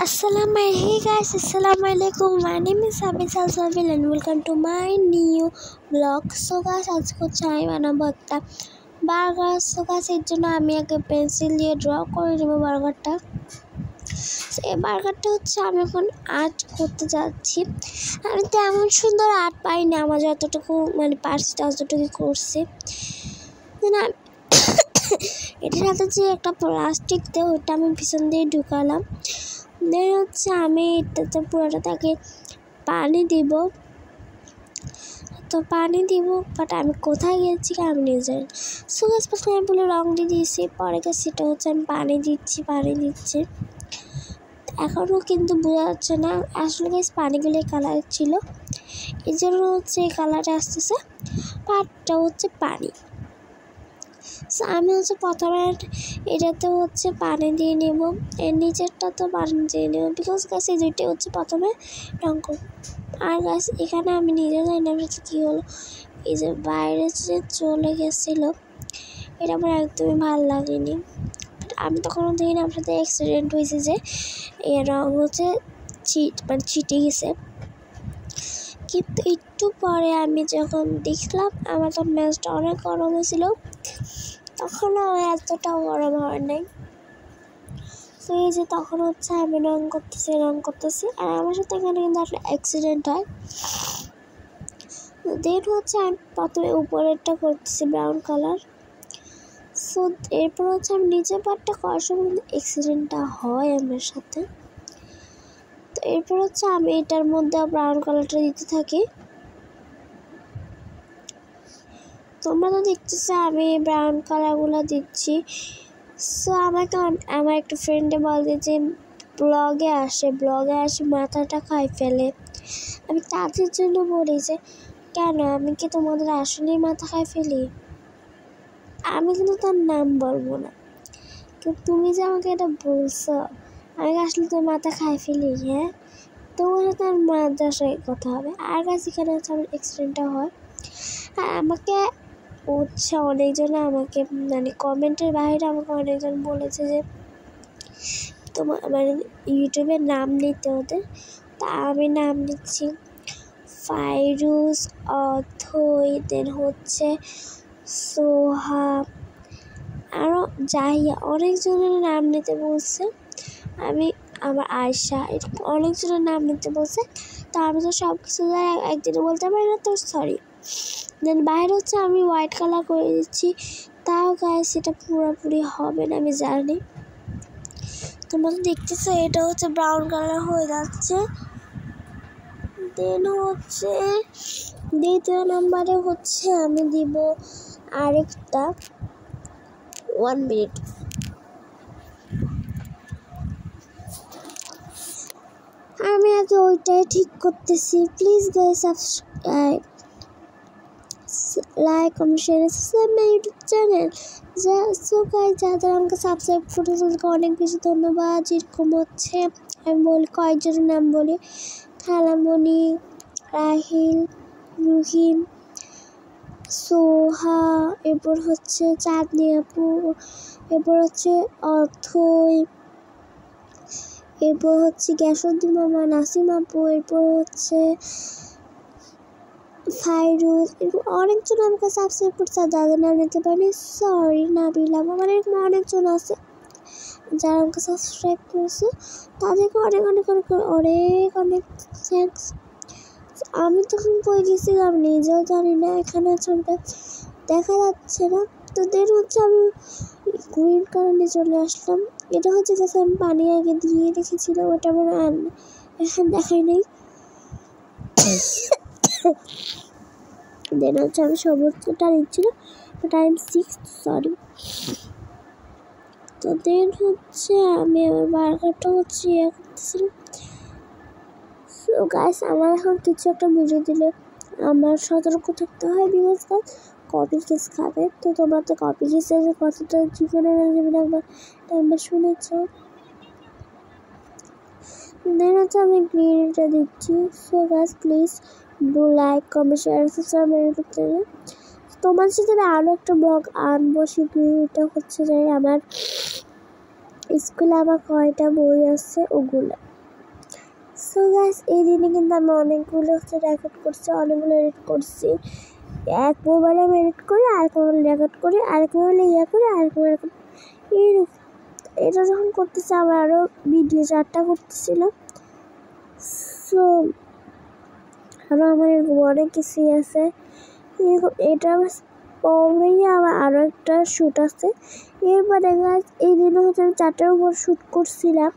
Hey guys, Assalamualaikum. My name is Abid Salsabil and welcome to my new vlog. So guys, आज को चाय বানাবো একটা burger. So guys এর জন্য আমি আগে পেন্সিল দিয়ে ড্র করে নেব বার্গারটা। এই বার্গারটা হচ্ছে আমি এখন আর্ট করতে যাচ্ছি। আমি তেমন সুন্দর আর্ট পাইনি, আমার যতটুকু পারছি ততটুকু করছি। এটার সাথে যে একটা প্লাস্টিক দেয় ওইটা আমি পিছন দিয়ে ঢুকালাম। দেন হচ্ছে আমি এটাতে পুরোটাকে পানি দিব। বাট আমি কোথায় গিয়েছি আমি নিজে জানি। সো গাছ প্রথমে আমি বলে রং দিয়ে দিয়েছি, পরে সেটা হচ্ছে আমি পানি দিচ্ছি। এখনও কিন্তু বোঝা যাচ্ছে না আসলে গাছ পানিগুলো কালার ছিল, এই জন্য হচ্ছে এই কালারটা আসতেছে। পাটটা হচ্ছে পানি। সো আমি হচ্ছে প্রথমে এটাতে হচ্ছে পানি দিয়ে নেব, এর নিচেরটা তো পানি দিয়ে নেব, বিকজ গাছ এই দুইটাই হচ্ছে প্রথমে রং করব। আর গাছ এখানে আমি নিজে জানি না কী হলো, এই যে বাইরে যে চলে গেছিলো এটা আমার একদমই ভালো লাগেনি। আমি তখন দেখি না আমার সাথে অ্যাক্সিডেন্ট হয়েছে, যে এর রং হচ্ছে ছিটে গেছে। কিন্তু একটু পরে আমি যখন দেখলাম আমার তো ম্যাচটা অনেক গরম হয়েছিল, তখনও এতটাও গরম হয় নাই। তো এই যে তখন হচ্ছে আমি রং করতেছি আর আমার সাথে এখানে কিন্তু একটা অ্যাক্সিডেন্ট হয়। দেন হচ্ছে আমি প্রথমে উপরেরটা করতেছি ব্রাউন কালার। সো এরপর হচ্ছে আমি নিচের পার্টটা করার সময় অ্যাক্সিডেন্টটা হয় আমার সাথে। তো এরপর হচ্ছে আমি এটার মধ্যে ব্রাউন কালারটা দিতে থাকি। তোমরা তো দেখতেছো আমি ব্রাউন কালারগুলো দিচ্ছি। সো আমাকে আমার একটা ফ্রেন্ডে বলে যে ব্লগে আসে মাথাটা খাই ফেলে। আমি তাদের জন্য বলি যে কেন, আমি কি তোমাদের আসলেই মাথা খাই ফেলি? আমি কিন্তু তার নাম বলবো না, কিন্তু তুমি যে আমাকে এটা বলছো আমি আসলে তোর মাথা খাই ফেলি। হ্যাঁ, তোমার সাথে আমার মাদ্রাসায় কথা হবে। আর কাছে এখানে হচ্ছে আমার অ্যাক্সিডেন্টটা হয়। আর আমাকে হচ্ছে অনেকজন আমাকে কমেন্টের বাইরে আমাকে অনেকজন বলেছে যে তোমার ইউটিউবের নাম নিতে ওদের। তা আমি নাম নিচ্ছি ফাইরুজ, অথই, দেন হচ্ছে সোহা, আরও জাহিয়া, অনেকজনের নাম নিতে বলছে। আমি আমার আয়শা, এরকম অনেকজনের নাম নিতে বলছে। তো আমি তো সব কিছু একদিনে বলতে পারি না, তো সরি। দেন বাইরে হচ্ছে আমি হোয়াইট কালার করে দিচ্ছি, তাও গায়ে সেটা পুরোপুরি হবে না আমি জানি। তোমরা দেখতেছো এটা হচ্ছে ব্রাউন কালার হয়ে যাচ্ছে। দেন হচ্ছে দ্বিতীয় নাম্বারে হচ্ছে আমি দিব আরেকটা 1 মিনিট। আমি আগে ওইটাই ঠিক করতেছি। Please guys subscribe, like, comment, share, subscribe my YouTube channel. So guys যারা আমাকে সাবস্ক্রাইব করেছে তাদেরকে অনেক বেশি ধন্যবাদ। যেরকম হচ্ছে আমি বলি কয়েকজনের নাম বলি, খালামণি, রাহিল, রুহিম, সোহা, এরপর হচ্ছে চাঁদনি আপু, এরপর হচ্ছে অথই, এরপর হচ্ছে গ্যাসুদ্দিন মামা, নাসিম আপু, এরপর হচ্ছে ফাইরুজ, এরপর অনেকজন আমাকে সাবস্ক্রাইব করছে। আর যাদের নাম নিতে পারিনি সরি, নাবিলা, এরকম অনেকজন আছে যারা আমাকে সাবস্ক্রাইব করেছে, তাদেরকে অনেক অনেক অনেক অনেক অনেক থ্যাঙ্কস। আমি তখন কই গেছিলাম নিজেও জানি না, এখানে হচ্ছে আমাকে দেখা যাচ্ছে না। তো দেন হচ্ছে আমি গ্রিন কালারে চলে আসলাম। এটা হচ্ছে যে আমি পানি আগে দিয়ে রেখেছিলাম, ওটা মনে হয় এখন দেখাই নেই। দেন হচ্ছে আমি সবুজটা দিচ্ছিলাম, টাইম 6, সরি। তো দেন হচ্ছে আমি আমার বার্গারটা হচ্ছে করতেছিলাম। সো গাইস আমার এখন কিছু একটা ভিডিও দিলে আমার সতর্ক থাকতে হয়, বিকজ গাইস কপি কেস খাবে। তো তোমরা তো কপি কেসের কথাটা জীবনে একবার শুনেছ। দেন হচ্ছে আমি গ্রিনটা দিচ্ছি। So guys please do like, comment, share, subscribe my YouTube channel. তোমার সাথে আমি আরও একটা ব্লগ আনবো শীঘ্রই। এটা হচ্ছে যে আমার স্কুলে আমার কয়টা বই আছে ওগুলো। সো গাইস এই দিনে কিন্তু আমি অনেকগুলো রেকর্ড করছি, অনেকগুলো এডিট করছি। এক মোবাইলে আমি এডিট করি, আরেক মোবাইলে রেকর্ড করি, আরেক মোবাইলে করি, আরেক মোবাইলে এটা যখন করতেছি আমার আরও ভিডিও 4টা করতেছিলাম। সো আরও আমার এরকম অনেক কিছুই আছে। এটা পরেই আমার আরও একটা শ্যুট আছে। এরপরে গাছ এই দিনে হচ্ছে আমি 4টার উপর শ্যুট করছিলাম।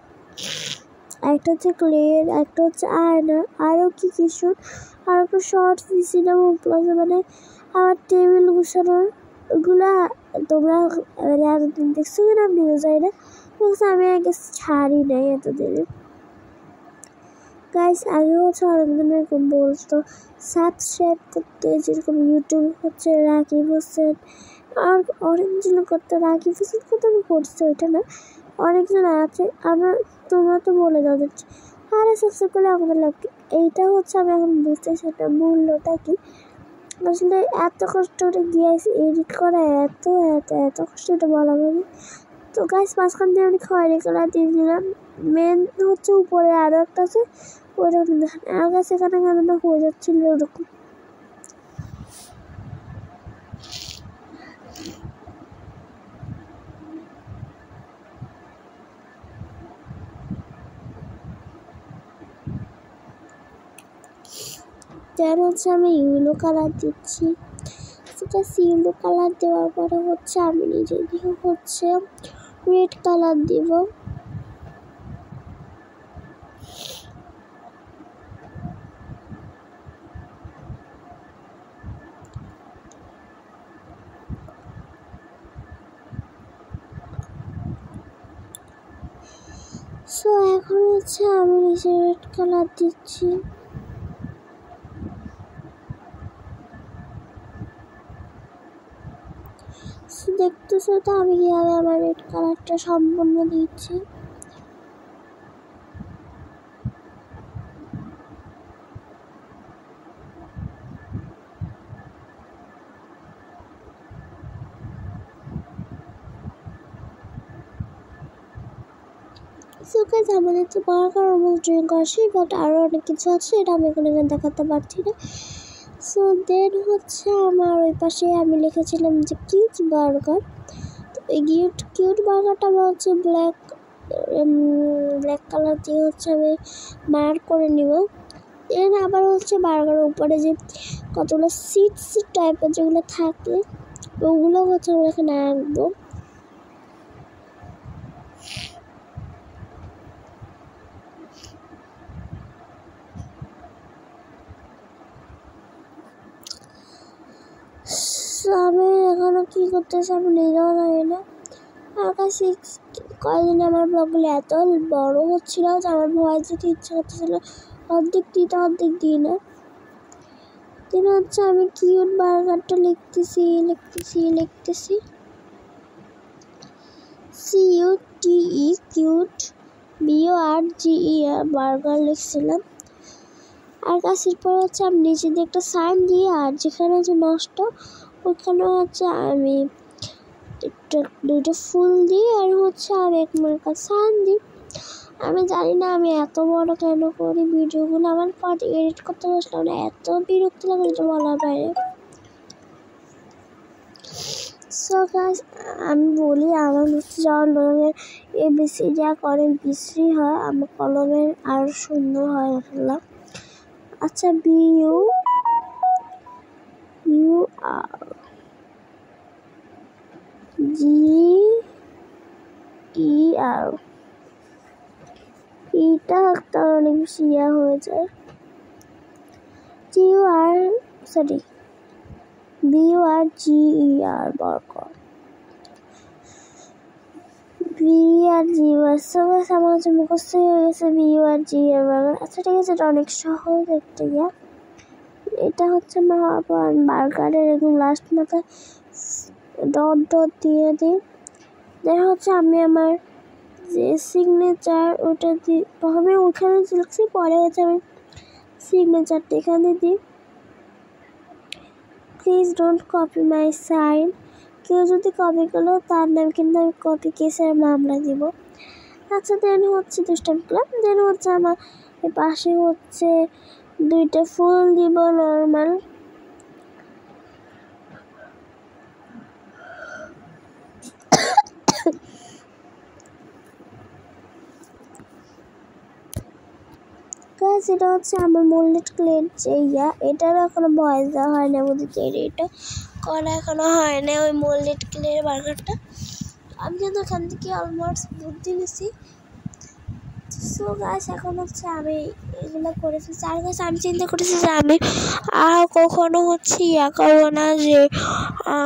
একটা হচ্ছে ক্লের, একটা হচ্ছে আয়না, আরও কি শ্যুট, আর একটা শর্টস দিয়েছিলাম প্লাস মানে আমার টেবিল গুছানোর ওগুলা তোমরা মানে এতদিন দেখছো কিনা আমি যাই না, আমি আগে ছাড়ি নাই এতদিনে। গাইস আগে হচ্ছে অনেকদিন এরকম বলতো সাবস্ক্রাইব করতে, যেরকম ইউটিউব হচ্ছে রাকিব হোসেন, আর অনেকজন করতে, রাকিব হোসেন কত আমি করছি ওইটা না, অনেকজন আছে। আমার তোমরা তো বলে দাও দিচ্ছি আরে সাবস্ক্রাইব করলে আমাদের লাভ কি। এইটা হচ্ছে আমি এখন বুঝতেছি এটা মূল্যটা কি। আসলে এত কষ্ট করে গিয়েছি এডিট করা, এত এত এত কষ্ট, এটা বলা মানে। তো গাইস মাঝখান দিয়ে আমি খয়েরি কালার দিয়ে দিলাম। মেন হচ্ছে উপরে আরও একটা আছে, ওইটা দেখেন আমার কাছে এখানে কেন হয়ে যাচ্ছিল ওরকম। দেন হচ্ছে আমি ইয়েলো কালার দিচ্ছি। সেটা ইয়েলো কালার দেওয়ার পরে হচ্ছে আমি নিজে দিয়ে হচ্ছে রেড কালার দিব। সো এখন হচ্ছে আমি নিজে রেড কালার দিচ্ছি। দেখতেছো তো আমি কিভাবে আমার রেড কালারটা সম্পূর্ণ দিচ্ছি। আমাদের তো বার্গার অলমোস্ট ড্রিঙ্ক আসে, বাট আরও অনেক কিছু আছে, এটা আমি এখানে দেখাতে পারছি না। সো দেন হচ্ছে আমার ওই পাশে আমি লিখেছিলাম যে কিউট বার্গার। তো এই কিউট বার্গারটা আমার হচ্ছে ব্ল্যাক কালার দিয়ে হচ্ছে আমি মার্ক করে নিব। দেন আবার হচ্ছে বার্গারের উপরে যে কতগুলো সিডস টাইপের যেগুলো থাকে ওগুলো হচ্ছে আমরা এখানে আঁকবো। আমি এখনো কি করতেছি আমি নিজেও জানি না। আমার কাছে কয়েকদিন আমার ব্লগগুলো এত বড় হচ্ছিল যে আমার ভয়েস দিতে ইচ্ছা করতেছিল, অর্ধেক দিতে অর্ধেক দিই না। দিন হচ্ছে আমি কিউট বার্গারটা লিখতেছি CUTE কিউট BURGER বার্গার লিখছিলাম। আর কাছের পর হচ্ছে আমি নিচে দিয়ে একটা সাইন দিয়ে, আর যেখানে যে নষ্ট ওখানে হচ্ছে আমি দুইটা ফুল দিই, আর হচ্ছে আমি এক মার্কার সাইন দিই। আমি জানি না আমি এত বড় কেন করি ভিডিওগুলো, আমার পর এডিট করতে বসলাম না, এত বিরক্ত লাগে এটা বলার বাইরে। সো গাইস আমি বলি আমার হচ্ছে যখন কলমের ABC যা করে বিশ্রী হয়, আমার কলমের আরও সুন্দর হয় আসলে। আচ্ছা BUR GER এটা একটা অনেক বেশি হয়ে যায়। BURGER বার্গার আমার হচ্ছে মুখস্থ হয়ে গেছে BURGER বার্গার। আচ্ছা ঠিক আছে, এটা অনেক সহজ দেখতে গিয়া। এটা হচ্ছে বার্গারের একদম লাস্ট মাথায় ডট দিয়ে দিই। দেখা হচ্ছে আমি আমার যে সিগনেচার ওটা দিই, প্রথমে ওখানে লিখছি, পরে হচ্ছে আমি সিগনেচারটা এখানে দিই। Please don't copy my sign. কেউ যদি কপি করলো তার নাম কিন্তু আমি কপি কেসের মামলা দিব। আচ্ছা দেন হচ্ছে দুষ্টামি ক্লাব। দেন হচ্ছে আমার এর পাশে হচ্ছে দুইটা ফুল দিব নর্মাল। এটা হচ্ছে আমার মোল্ডেড ক্লের যে এটারও এখনো ভয়েস দেওয়া হয় না, বুঝতে এটা করা এখনো হয় না ওই মোল্ডেড ক্লের বার্গারটা। আমি কিন্তু এখান থেকে অলমোস্ট বুদ্ধি নিছি। সো গাছ এখন হচ্ছে আমি এগুলো করে ফেলছি। আর গাছ আমি চিন্তা করেছি যে আমি আর কখনো হচ্ছে করবো না যে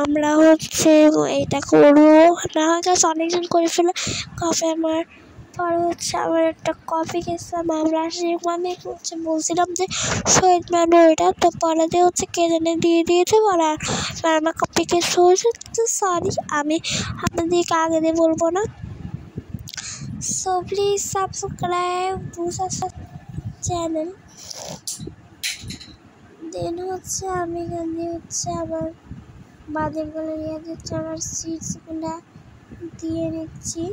আমরা হচ্ছে এটা করবো না। গাছ অনেকজন করে ফেলে কফি। আমার পরে হচ্ছে আমার একটা কফি খেয়েছিলাম আমরা, আমি হচ্ছে বলছিলাম যে শহীদ ম্যানু এটা, তো পরে দিয়ে হচ্ছে কে জানে দিয়ে দিয়েছে পরে আর আমার কফি খেয়ে হয়েছে। তো সরি, আমি আপনাদেরকে আগে দিয়ে বলবো না। So please subscribe to channel. দেন হচ্ছে আমি এখানে হচ্ছে আমার বাদামগুলো নিয়ে দিচ্ছি, আমার সিডসগুলো দিয়ে নিচ্ছি।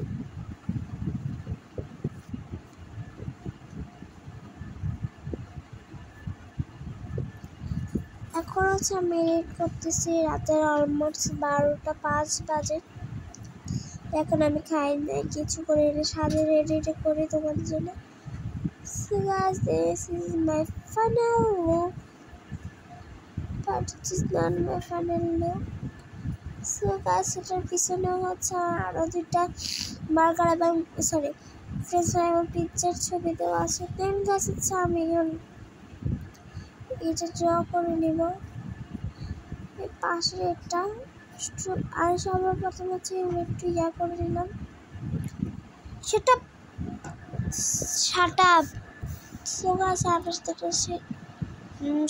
এখন হচ্ছে আমি এডিট করতেছি, রাতের অলমোস্ট 12টা 5 বাজে। এখন আমি খাই নাই কিছু করে এনে সাথে রেডি করি তোমাদের জন্য। So guys, this is my final look, but it is not my final look. So guys, এটার পিছনে হচ্ছে আরো দুইটা বার্গার এবং সরি ফ্রেঞ্চ ফ্রাই এবং পিৎজার ছবি দেওয়া আছে। দেন গাছ হচ্ছে আমি এখন এটা ড্র করে নিব এই পাশে এটা। আর সবার প্রথম হচ্ছে একটু করে নিলাম সেটা শাট আপ। সো গাছ আবার থেকে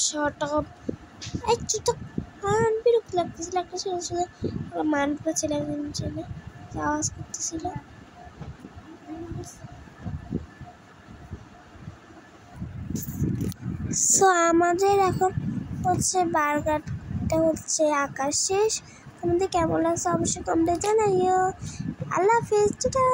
শাট আপ একটু তো বিরক্ত লাগতেছিল, একটা শুধু শুধু মান পাচ্ছিল একদিন ছেলে আওয়াজ করতেছিল। সো আমাদের এখন হচ্ছে বার্গারটা হচ্ছে আঁকা শেষ। তোমাদের কেমন লাগছে অবশ্যই কমেন্টে জানাইও। আল্লাহ হাফেজ, টাটা।